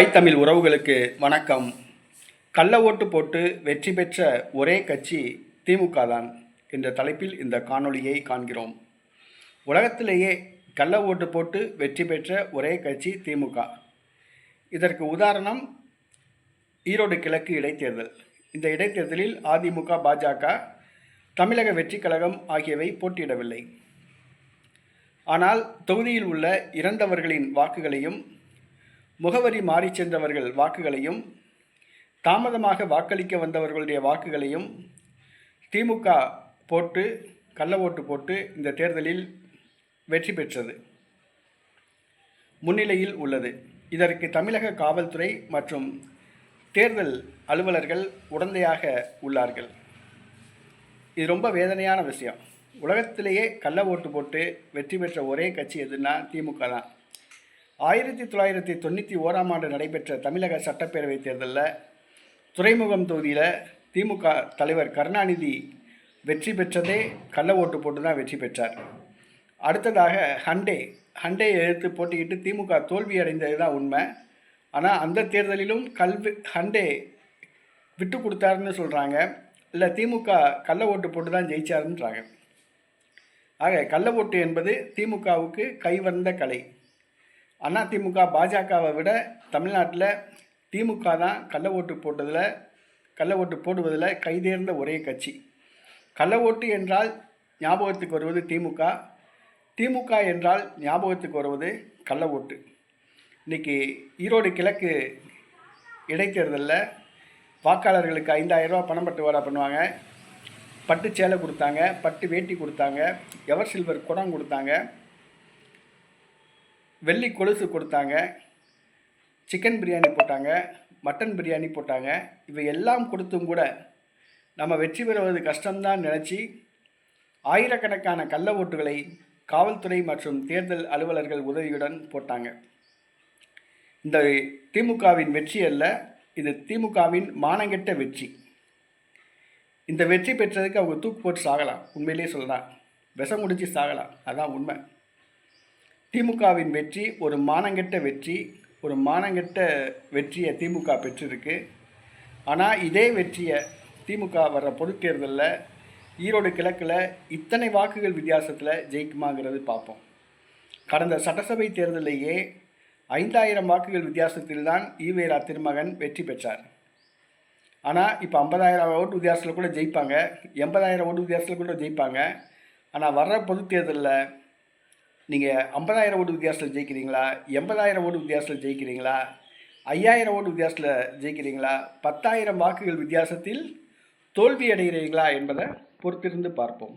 தமிழ் உறவுகளுக்கு வணக்கம். கள்ள ஓட்டு போட்டு வெற்றி பெற்ற ஒரே கட்சி திமுக தான் என்ற தலைப்பில் இந்த காணொளியை காண்கிறோம். உலகத்திலேயே கள்ள ஓட்டு போட்டு வெற்றி பெற்ற ஒரே கட்சி திமுக. இதற்கு உதாரணம் ஈரோடு கிழக்கு இடைத்தேர்தல். இந்த இடைத்தேர்தலில் அதிமுக, பாஜக, தமிழக வெற்றி கழகம் ஆகியவை போட்டியிடவில்லை. ஆனால் தொகுதியில் உள்ள இறந்தவர்களின் வாக்குகளையும், முகவரி மாறி சென்றவர்கள் வாக்குகளையும், தாமதமாக வாக்களிக்க வந்தவர்களுடைய வாக்குகளையும் திமுக போட்டு கள்ள ஓட்டு போட்டு இந்த தேர்தலில் வெற்றி பெற்றது, முன்னிலையில் உள்ளது. இதற்கு தமிழக காவல்துறை மற்றும் தேர்தல் அலுவலர்கள் உடந்தையாக உள்ளார்கள். இது ரொம்ப வேதனையான விஷயம். உலகத்திலேயே கள்ள ஓட்டு போட்டு வெற்றி பெற்ற ஒரே கட்சி எதுன்னா திமுக தான். 1991 நடைபெற்ற தமிழக சட்டப்பேரவை தேர்தலில் துறைமுகம் தொகுதியில் திமுக தலைவர் கருணாநிதி வெற்றி பெற்றதே கள்ள ஓட்டு போட்டு தான் வெற்றி பெற்றார். அடுத்ததாக ஹண்டே எதிர்த்து போட்டிக்கிட்டு திமுக தோல்வி அடைந்தது தான் உண்மை. ஆனால் அந்த தேர்தலிலும் ஹண்டே விட்டு கொடுத்தாருன்னு சொல்கிறாங்க, இல்லை திமுக கள்ள ஓட்டு போட்டு தான் ஜெயிச்சாருன்றாங்க. ஆக கள்ள ஓட்டு என்பது திமுகவுக்கு கைவந்த கலை. அதிமுக, பாஜகவை விட தமிழ்நாட்டில் திமுக தான் கள்ள ஓட்டு போடுவதில் கைதேர்ந்த ஒரே கட்சி. கள்ள ஓட்டு என்றால் ஞாபகத்துக்கு வருவது திமுக, திமுக என்றால் ஞாபகத்துக்கு வருவது கள்ள ஓட்டு. இன்றைக்கி ஈரோடு கிழக்கு இடைத்தேர்தலில் வாக்காளர்களுக்கு 5000 ரூபா பணம் பட்டுவாடா பண்ணுவாங்க. பட்டு சேலை கொடுத்தாங்க, பட்டு வேட்டி கொடுத்தாங்க, எவர் சில்வர் குடம் கொடுத்தாங்க, வெள்ளி கொலுசு கொடுத்தாங்க, சிக்கன் பிரியாணி போட்டாங்க, மட்டன் பிரியாணி போட்டாங்க. இவை எல்லாம் கொடுத்தும் கூட நம்ம வெற்றி பெறுவது கஷ்டம்தான் நினச்சி ஆயிரக்கணக்கான கள்ள ஓட்டுகளை காவல்துறை மற்றும் தேர்தல் அலுவலர்கள் உதவியுடன் போட்டாங்க. இந்த திமுகவின் வெற்றி அல்ல, இது திமுகவின் மானங்கெட்ட வெற்றி. இந்த வெற்றி பெற்றதுக்கு அவங்க தூக்கு போட்டு சாகலாம், உண்மையிலேயே சொல்லலாம், விஷம் குடிச்சு சாகலாம், அதான் உண்மை. திமுகவின் வெற்றி ஒரு மானங்கெட்ட வெற்றி. ஒரு மானங்கெட்ட வெற்றியை திமுக பெற்றிருக்கு. ஆனால் இதே வெற்றியை திமுக வர்ற பொது தேர்தலில் ஈரோடு கிழக்கில் இத்தனை வாக்குகள் வித்தியாசத்தில் ஜெயிக்குமாங்கிறது பார்ப்போம். கடந்த சட்டசபை தேர்தலிலேயே 5000 வாக்குகள் வித்தியாசத்தில் தான் ஈவேரா திருமகன் வெற்றி பெற்றார். ஆனால் இப்போ 50000 ஓட்டு வித்தியாசத்தில் கூட ஜெயிப்பாங்க, 80000 ஓட்டு வித்தியாசத்தில் கூட ஜெயிப்பாங்க. ஆனால் வர்ற பொது தேர்தலில் நீங்கள் 50000 ஓட்டு வித்தியாசத்தில் ஜெயிக்கிறீங்களா, 80000 ஓட்டு வித்தியாசத்தில் ஜெயிக்கிறீங்களா, 5000 ஓட்டு வித்தியாசத்தில் ஜெயிக்கிறீங்களா, 10000 வாக்குகள் வித்தியாசத்தில் தோல்வி அடைகிறீங்களா என்பதை பொறுத்திருந்து பார்ப்போம்.